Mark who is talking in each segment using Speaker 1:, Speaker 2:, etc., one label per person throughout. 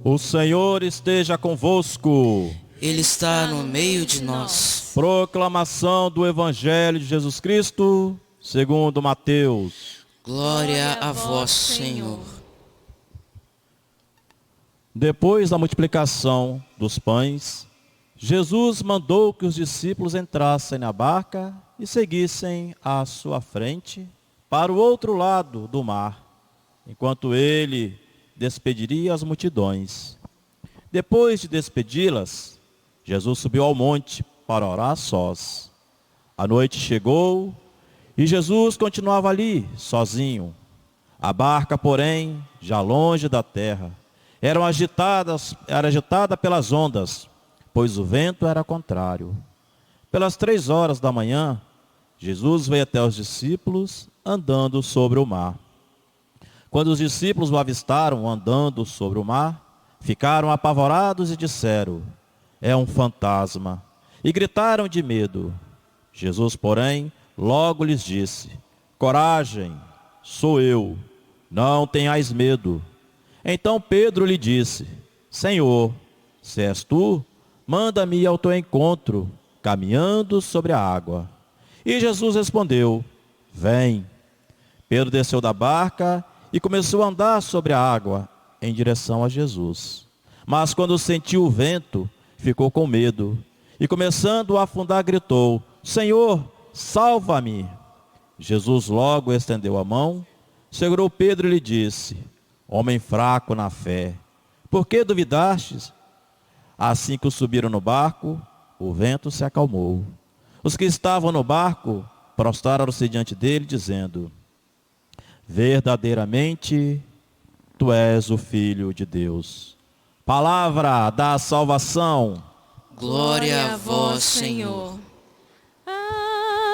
Speaker 1: O Senhor esteja convosco.
Speaker 2: Ele está no meio de nós.
Speaker 1: Proclamação do Evangelho de Jesus Cristo, segundo Mateus.
Speaker 2: Glória a vós, Senhor.
Speaker 1: Depois da multiplicação dos pães, Jesus mandou que os discípulos entrassem na barca e seguissem à sua frente para o outro lado do mar, enquanto ele despediria as multidões. Depois de despedi-las, Jesus subiu ao monte para orar a sós. A noite chegou e Jesus continuava ali, sozinho. A barca, porém, já longe da terra, era agitada pelas ondas, pois o vento era contrário. Pelas 3 horas da manhã, Jesus veio até os discípulos andando sobre o mar. Quando os discípulos o avistaram andando sobre o mar, ficaram apavorados e disseram: é um fantasma, e gritaram de medo. Jesus, porém, logo lhes disse: coragem, sou eu, não tenhais medo. Então Pedro lhe disse: Senhor, se és tu, manda-me ir ao teu encontro, caminhando sobre a água. E Jesus respondeu: vem. Pedro desceu da barca e começou a andar sobre a água em direção a Jesus. Mas quando sentiu o vento, ficou com medo e, começando a afundar, gritou: Senhor, salva-me. Jesus logo estendeu a mão, segurou Pedro e lhe disse: homem fraco na fé, por que duvidastes? Assim que subiram no barco, o vento se acalmou. Os que estavam no barco prostraram-se diante dele, dizendo: verdadeiramente, tu és o Filho de Deus. Palavra da salvação.
Speaker 2: Glória a vós, Senhor.
Speaker 3: Aleluia,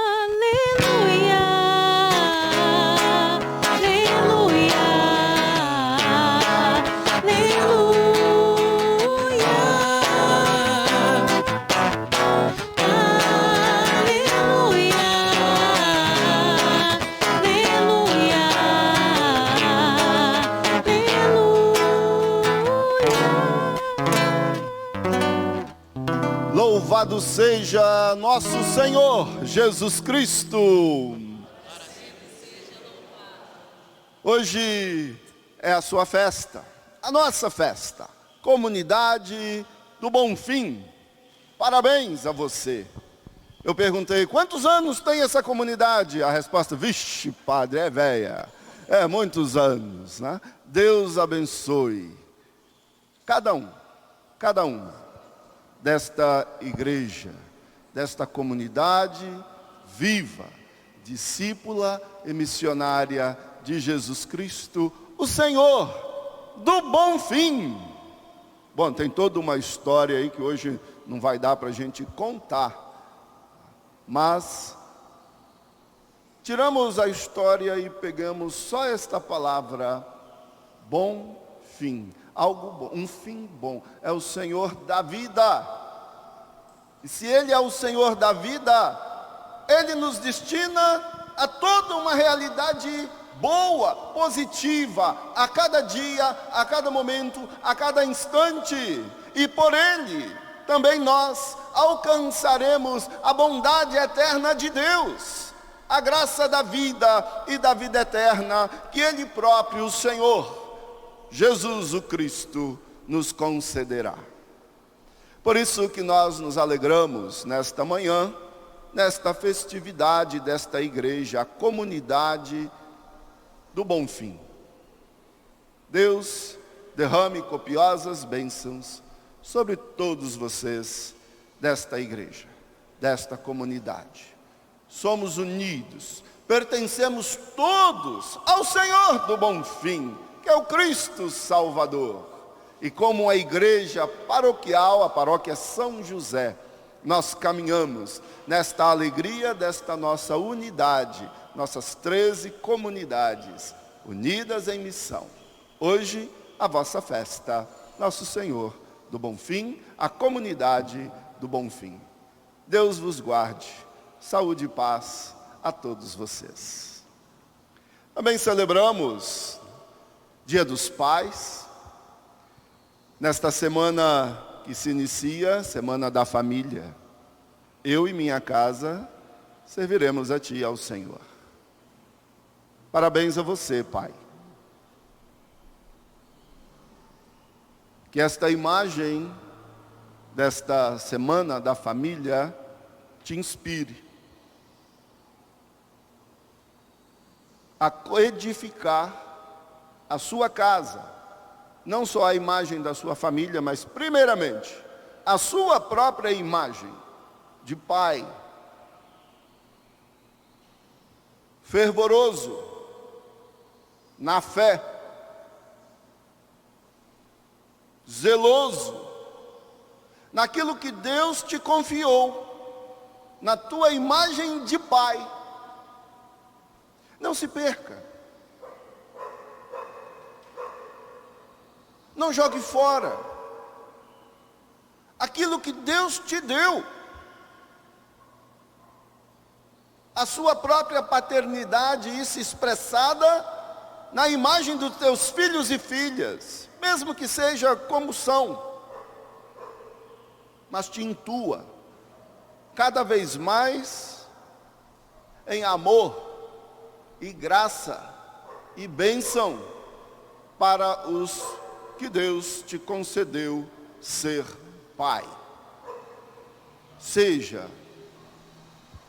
Speaker 3: aleluia,
Speaker 4: Louvado seja nosso Senhor Jesus Cristo. Hoje é a sua festa, a nossa festa, Comunidade do Bonfim. Parabéns a você. Eu perguntei: quantos anos tem essa comunidade? A resposta: vixe, padre, é velha. É muitos anos, né? Deus abençoe cada uma desta igreja, desta comunidade viva, discípula e missionária de Jesus Cristo, o Senhor do Bonfim. Bom, tem toda uma história aí que hoje não vai dar para a gente contar, mas tiramos a história e pegamos só esta palavra, bom fim. Algo bom, um fim bom. É o Senhor da vida. E se Ele é o Senhor da vida, Ele nos destina a toda uma realidade boa, positiva, a cada dia, a cada momento, a cada instante. E por Ele, também nós alcançaremos a bondade eterna de Deus, a graça da vida e da vida eterna que Ele próprio, o Senhor Jesus o Cristo, nos concederá. Por isso que nós nos alegramos nesta manhã, nesta festividade desta igreja, a Comunidade do Bonfim. Deus derrame copiosas bênçãos sobre todos vocês desta igreja, desta comunidade. Somos unidos, pertencemos todos ao Senhor do Bonfim, que é o Cristo Salvador. E como a igreja paroquial, a paróquia São José, nós caminhamos nesta alegria desta nossa unidade, nossas 13 comunidades unidas em missão. Hoje, a vossa festa, Nosso Senhor do Bonfim, a Comunidade do Bonfim. Deus vos guarde, saúde e paz a todos vocês. Também celebramos Dia dos Pais. Nesta semana que se inicia, Semana da Família, eu e minha casa serviremos a Ti, ao Senhor. Parabéns a você, Pai. Que esta imagem desta Semana da Família te inspire a edificar a sua casa, não só a imagem da sua família, mas primeiramente a sua própria imagem de pai, fervoroso na fé, zeloso naquilo que Deus te confiou, na tua imagem de pai. Não se perca. Não jogue fora aquilo que Deus te deu. A sua própria paternidade, isso expressada na imagem dos teus filhos e filhas, mesmo que seja como são, mas te intua cada vez mais em amor e graça e bênção para os que Deus te concedeu ser pai. Seja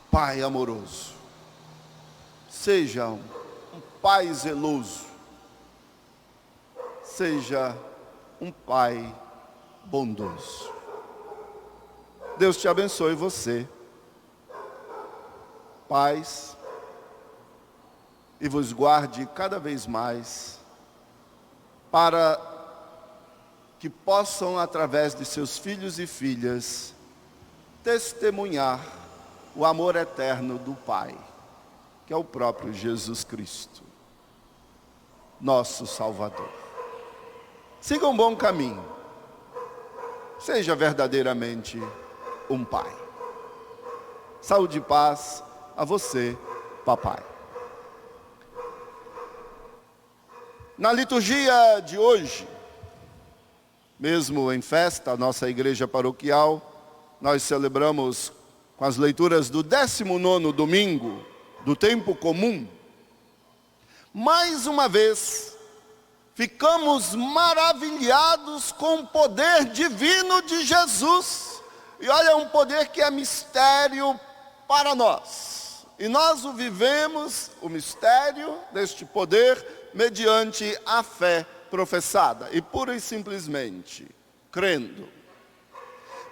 Speaker 4: pai amoroso, seja um pai zeloso, seja um pai bondoso. Deus te abençoe você, pais, e vos guarde cada vez mais, para que possam, através de seus filhos e filhas, testemunhar o amor eterno do Pai, que é o próprio Jesus Cristo, nosso Salvador. Siga um bom caminho, seja verdadeiramente um pai. Saúde e paz a você, papai. Na liturgia de hoje, mesmo em festa, a nossa igreja paroquial, nós celebramos com as leituras do 19º domingo do tempo comum. Mais uma vez, ficamos maravilhados com o poder divino de Jesus. E olha, um poder que é mistério para nós. E nós o vivemos, o mistério deste poder, mediante a fé professada, e pura e simplesmente crendo.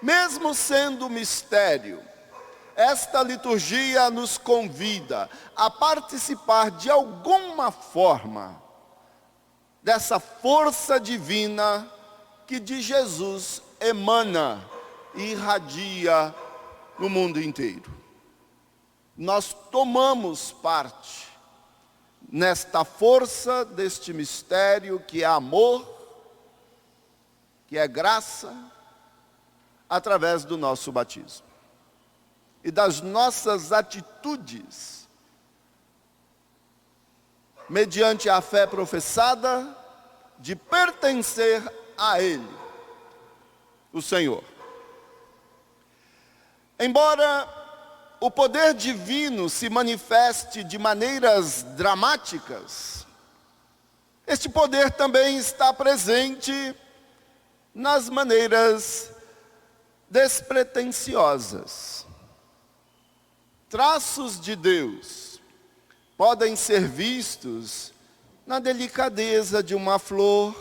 Speaker 4: Mesmo sendo mistério, esta liturgia nos convida a participar de alguma forma dessa força divina que de Jesus emana e irradia no mundo inteiro. Nós tomamos parte nesta força deste mistério que é amor, que é graça, através do nosso batismo e das nossas atitudes, mediante a fé professada de pertencer a Ele, o Senhor. Embora o poder divino se manifeste de maneiras dramáticas, este poder também está presente nas maneiras despretensiosas. Traços de Deus podem ser vistos na delicadeza de uma flor,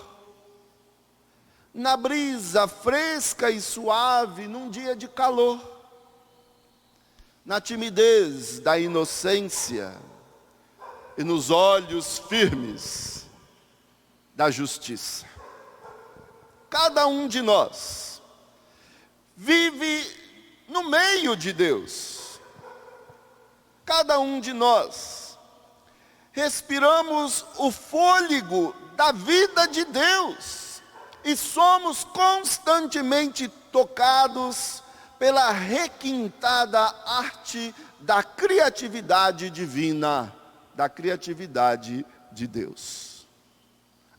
Speaker 4: na brisa fresca e suave num dia de calor, na timidez da inocência e nos olhos firmes da justiça. Cada um de nós vive no meio de Deus. Cada um de nós respiramos o fôlego da vida de Deus e somos constantemente tocados pela requintada arte da criatividade divina, da criatividade de Deus.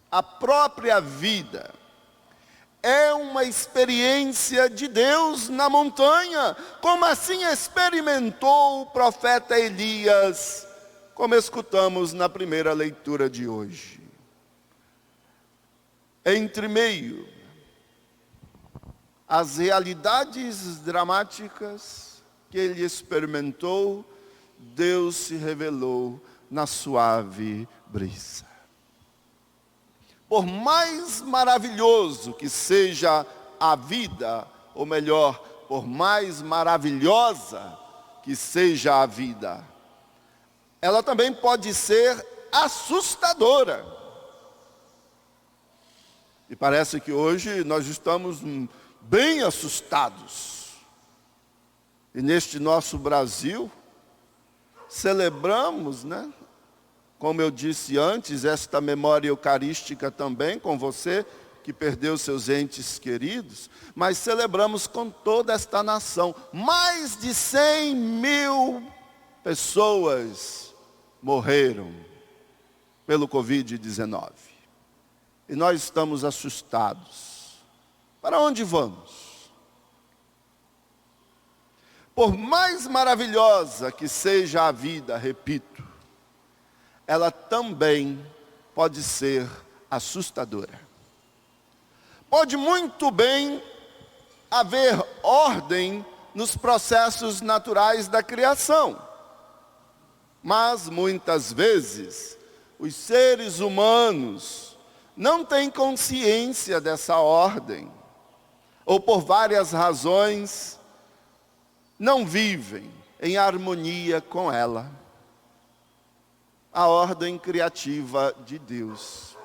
Speaker 4: A própria vida é uma experiência de Deus na montanha, como assim experimentou o profeta Elias, como escutamos na primeira leitura de hoje. Entre meio as realidades dramáticas que ele experimentou, Deus se revelou na suave brisa. Por mais maravilhoso que seja a vida, ou melhor, por mais maravilhosa que seja a vida, ela também pode ser assustadora. E parece que hoje nós estamos bem assustados. E neste nosso Brasil, celebramos, né? Como eu disse antes, esta memória eucarística também com você, que perdeu seus entes queridos, mas celebramos com toda esta nação. Mais de 100 mil pessoas morreram pelo Covid-19. E nós estamos assustados. Para onde vamos? Por mais maravilhosa que seja a vida, repito, ela também pode ser assustadora. Pode muito bem haver ordem nos processos naturais da criação, mas muitas vezes os seres humanos não têm consciência dessa ordem, ou por várias razões não vivem em harmonia com ela. A ordem criativa de Deus,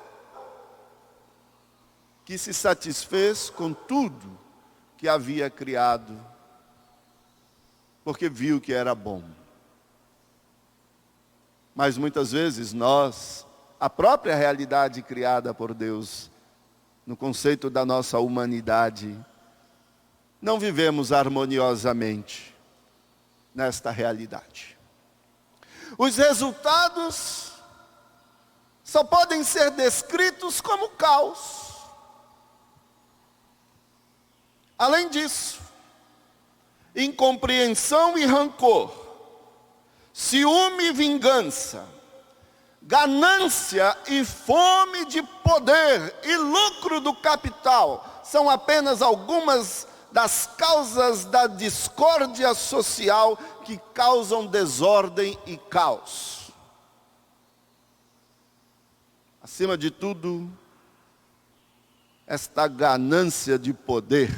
Speaker 4: que se satisfez com tudo que havia criado, porque viu que era bom. Mas muitas vezes nós, a própria realidade criada por Deus, no conceito da nossa humanidade, não vivemos harmoniosamente nesta realidade. Os resultados só podem ser descritos como caos. Além disso, incompreensão e rancor, ciúme e vingança, ganância e fome de poder e lucro do capital são apenas algumas das causas da discórdia social que causam desordem e caos. Acima de tudo, esta ganância de poder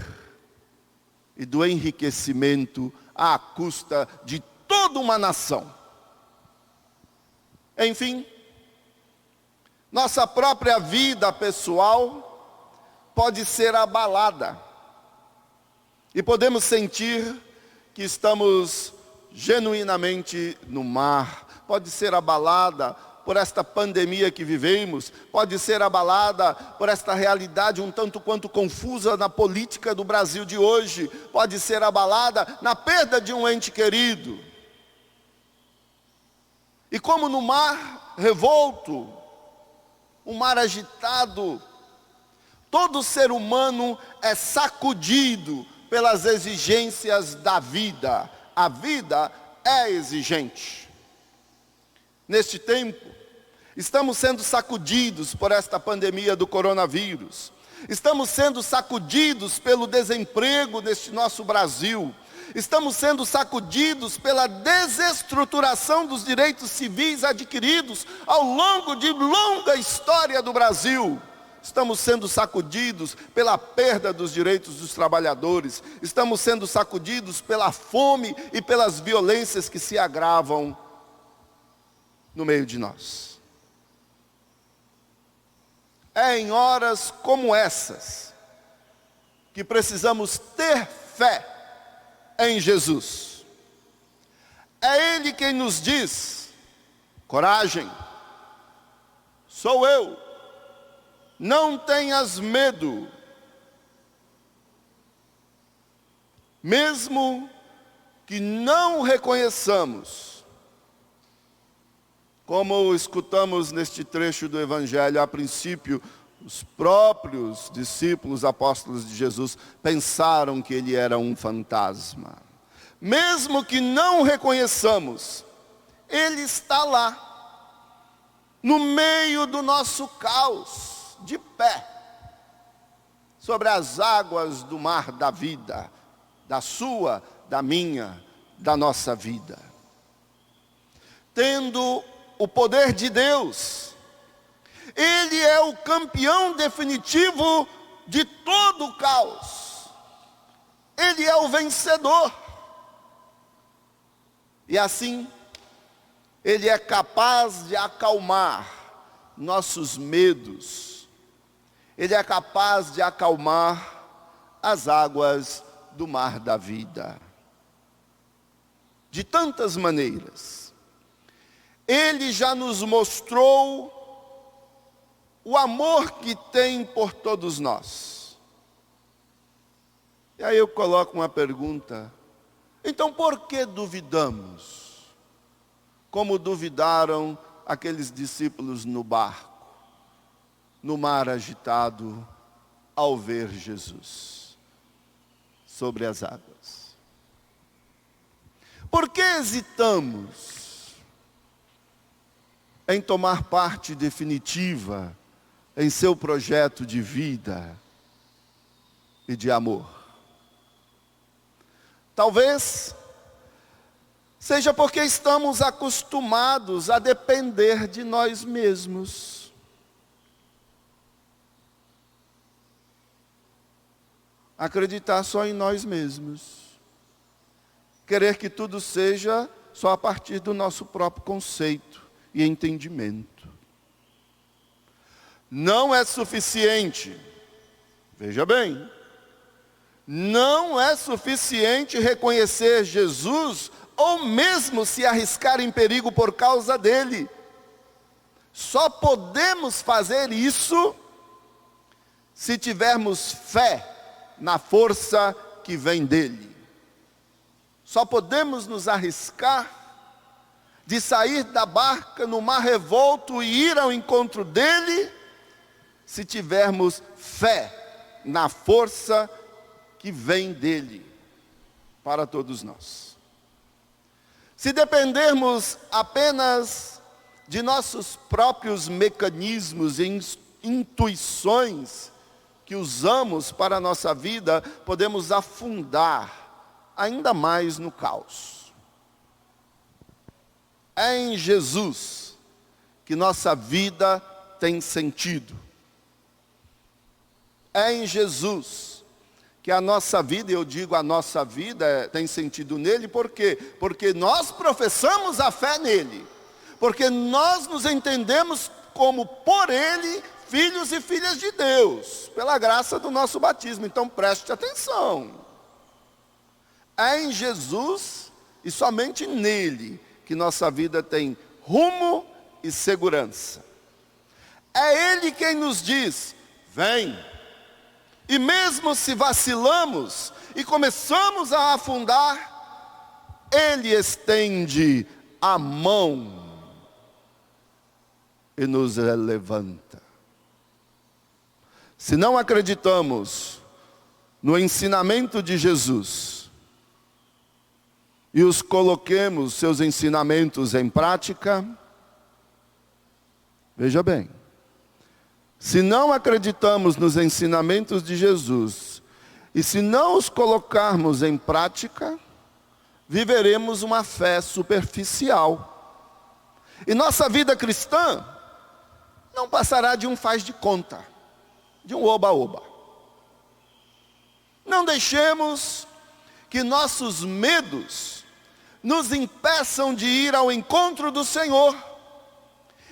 Speaker 4: e do enriquecimento à custa de toda uma nação. Enfim, nossa própria vida pessoal pode ser abalada. E podemos sentir que estamos genuinamente no mar. Pode ser abalada por esta pandemia que vivemos. Pode ser abalada por esta realidade um tanto quanto confusa na política do Brasil de hoje. Pode ser abalada na perda de um ente querido. E como no mar revolto, um mar agitado, todo ser humano é sacudido pelas exigências da vida. A vida é exigente. Neste tempo, estamos sendo sacudidos por esta pandemia do coronavírus. Estamos sendo sacudidos pelo desemprego neste nosso Brasil. Estamos sendo sacudidos pela desestruturação dos direitos civis adquiridos ao longo de longa história do Brasil. Estamos sendo sacudidos pela perda dos direitos dos trabalhadores. Estamos sendo sacudidos pela fome e pelas violências que se agravam no meio de nós. É em horas como essas que precisamos ter fé em Jesus. É Ele quem nos diz: coragem, sou eu. Não tenhas medo. Mesmo que não reconheçamos, como escutamos neste trecho do Evangelho, a princípio, Os próprios discípulos, apóstolos de Jesus, pensaram que ele era um fantasma. Mesmo que não o reconheçamos, ele está lá, no meio do nosso caos, de pé, sobre as águas do mar da vida, da sua, da minha, da nossa vida. Tendo o poder de Deus, ele é o campeão definitivo de todo o caos. Ele é o vencedor. E assim, ele é capaz de acalmar nossos medos. Ele é capaz de acalmar as águas do mar da vida. De tantas maneiras. Ele já nos mostrou o amor que tem por todos nós. E aí eu coloco uma pergunta. Então por que duvidamos? Como duvidaram aqueles discípulos no barco, no mar agitado, ao ver Jesus sobre as águas? Por que hesitamos em tomar parte definitiva em seu projeto de vida e de amor? Talvez seja porque estamos acostumados a depender de nós mesmos. Acreditar só em nós mesmos. Querer que tudo seja só a partir do nosso próprio conceito e entendimento. Não é suficiente, veja bem, não é suficiente reconhecer Jesus ou mesmo se arriscar em perigo por causa dele. Só podemos fazer isso se tivermos fé na força que vem dele. Só podemos nos arriscar de sair da barca no mar revolto e ir ao encontro dele, se tivermos fé na força que vem dele para todos nós. Se dependermos apenas de nossos próprios mecanismos e intuições que usamos para a nossa vida, podemos afundar ainda mais no caos. É em Jesus que nossa vida tem sentido. É em Jesus que a nossa vida, eu digo a nossa vida tem sentido nele, por quê? Porque nós professamos a fé nele. Porque nós nos entendemos como por ele, filhos e filhas de Deus, pela graça do nosso batismo. Então preste atenção. É em Jesus e somente nele que nossa vida tem rumo e segurança. É ele quem nos diz, vem. E mesmo se vacilamos e começamos a afundar, ele estende a mão e nos levanta. Se não acreditamos no ensinamento de Jesus e os coloquemos seus ensinamentos em prática, veja bem, se não acreditamos nos ensinamentos de Jesus e se não os colocarmos em prática, viveremos uma fé superficial. E nossa vida cristã não passará de um faz de conta, de um oba-oba. Não deixemos que nossos medos nos impeçam de ir ao encontro do Senhor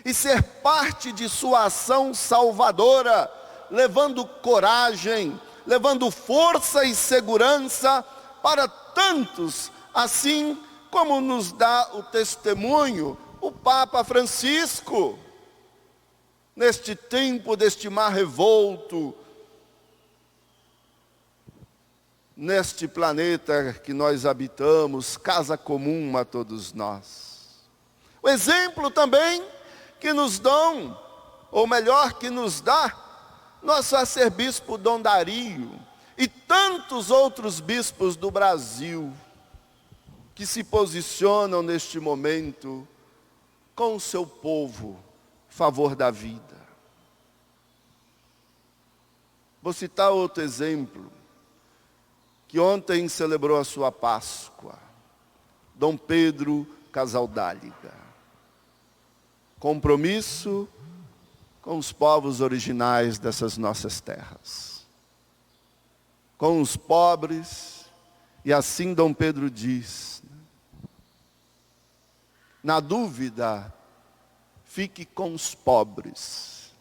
Speaker 4: e ser parte de sua ação salvadora, levando coragem, levando força e segurança para tantos, assim como nos dá o testemunho o Papa Francisco. Neste tempo deste mar revolto, neste planeta que nós habitamos, casa comum a todos nós. O exemplo também que nos dão, ou melhor, que nos dá nosso arcebispo Dom Dario e tantos outros bispos do Brasil que se posicionam neste momento com o seu povo em favor da vida. Vou citar outro exemplo, que ontem celebrou a sua Páscoa, Dom Pedro Casaldáliga. Compromisso com os povos originais dessas nossas terras, com os pobres, e assim Dom Pedro diz, na dúvida, fique com os pobres,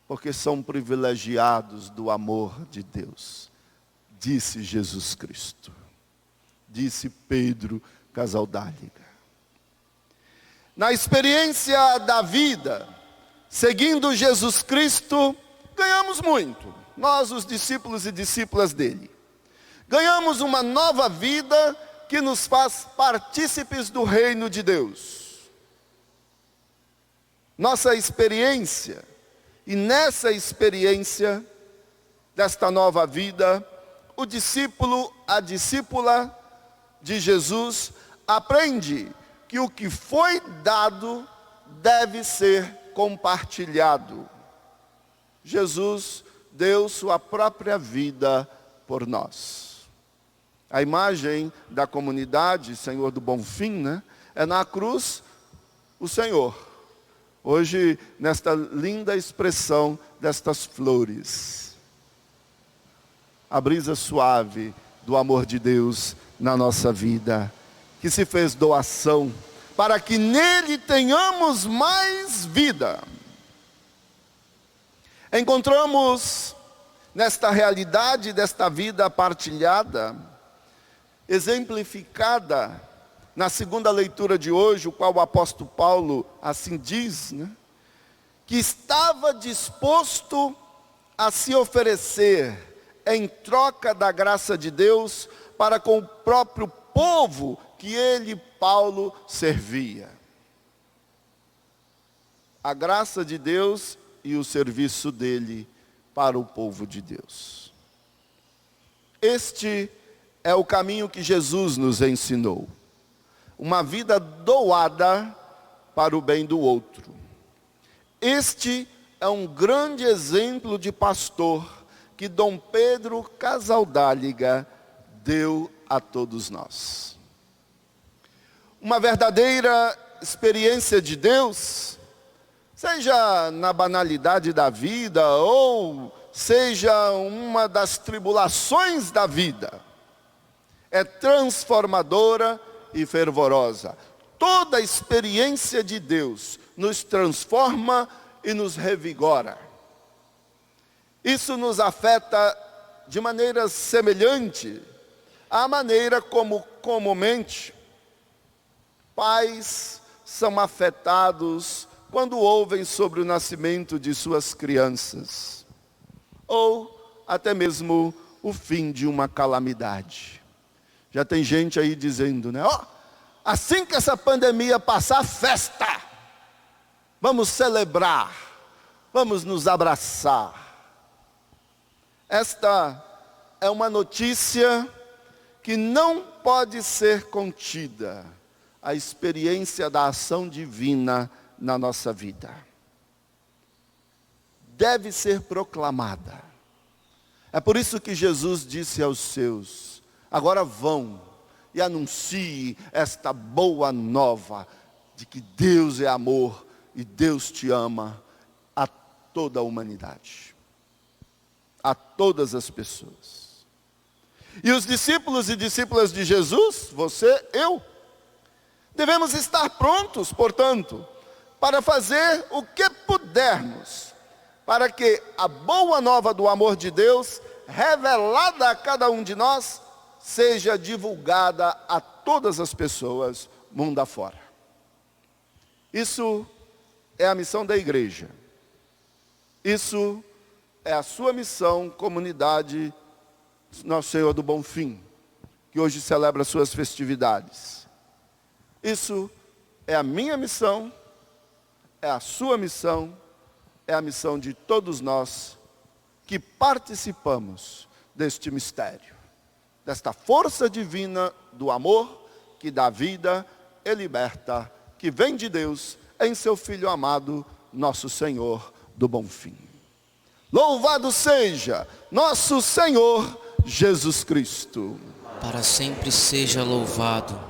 Speaker 4: porque são privilegiados do amor de Deus, disse Jesus Cristo, disse Pedro Casaldáliga. Na experiência da vida, seguindo Jesus Cristo, ganhamos muito. Nós, os discípulos e discípulas dele. Ganhamos uma nova vida que nos faz partícipes do reino de Deus. Nossa experiência, e nessa experiência desta nova vida, o discípulo, a discípula de Jesus, aprende que o que foi dado deve ser compartilhado. Jesus deu sua própria vida por nós. A imagem da comunidade Senhor do Bonfim, né, é na cruz o Senhor. Hoje, nesta linda expressão destas flores. A brisa suave do amor de Deus na nossa vida, que se fez doação, para que nele tenhamos mais vida. Encontramos nesta realidade desta vida partilhada, exemplificada na segunda leitura de hoje, o qual o apóstolo Paulo assim diz, né, que estava disposto a se oferecer em troca da graça de Deus para com o próprio povo que ele, Paulo, servia. A graça de Deus e o serviço dele para o povo de Deus. Este é o caminho que Jesus nos ensinou. Uma vida doada para o bem do outro. Este é um grande exemplo de pastor que Dom Pedro Casaldáliga deu a todos nós. Uma verdadeira experiência de Deus, seja na banalidade da vida, ou seja uma das tribulações da vida, é transformadora e fervorosa. Toda experiência de Deus nos transforma e nos revigora. Isso nos afeta de maneira semelhante à maneira como comumente pais são afetados quando ouvem sobre o nascimento de suas crianças, ou até mesmo o fim de uma calamidade. Já tem gente aí dizendo, né? Assim que essa pandemia passar, festa! Vamos celebrar, vamos nos abraçar. Esta é uma notícia que não pode ser contida, a experiência da ação divina na nossa vida. Deve ser proclamada. É por isso que Jesus disse aos seus, agora vão e anunciem esta boa nova, de que Deus é amor e Deus te ama a toda a humanidade, a todas as pessoas. E os discípulos e discípulas de Jesus, você, eu, devemos estar prontos, portanto, para fazer o que pudermos, para que a boa nova do amor de Deus, revelada a cada um de nós, seja divulgada a todas as pessoas, mundo afora. Isso é a missão da igreja. Isso é a sua missão, comunidade Nosso Senhor do Bonfim, que hoje celebra suas festividades. Isso é a minha missão, é a sua missão, é a missão de todos nós que participamos deste mistério, desta força divina do amor que dá vida e liberta, que vem de Deus em seu Filho amado, nosso Senhor do Bom Fim. Louvado seja nosso Senhor Jesus Cristo.
Speaker 2: Para sempre seja louvado.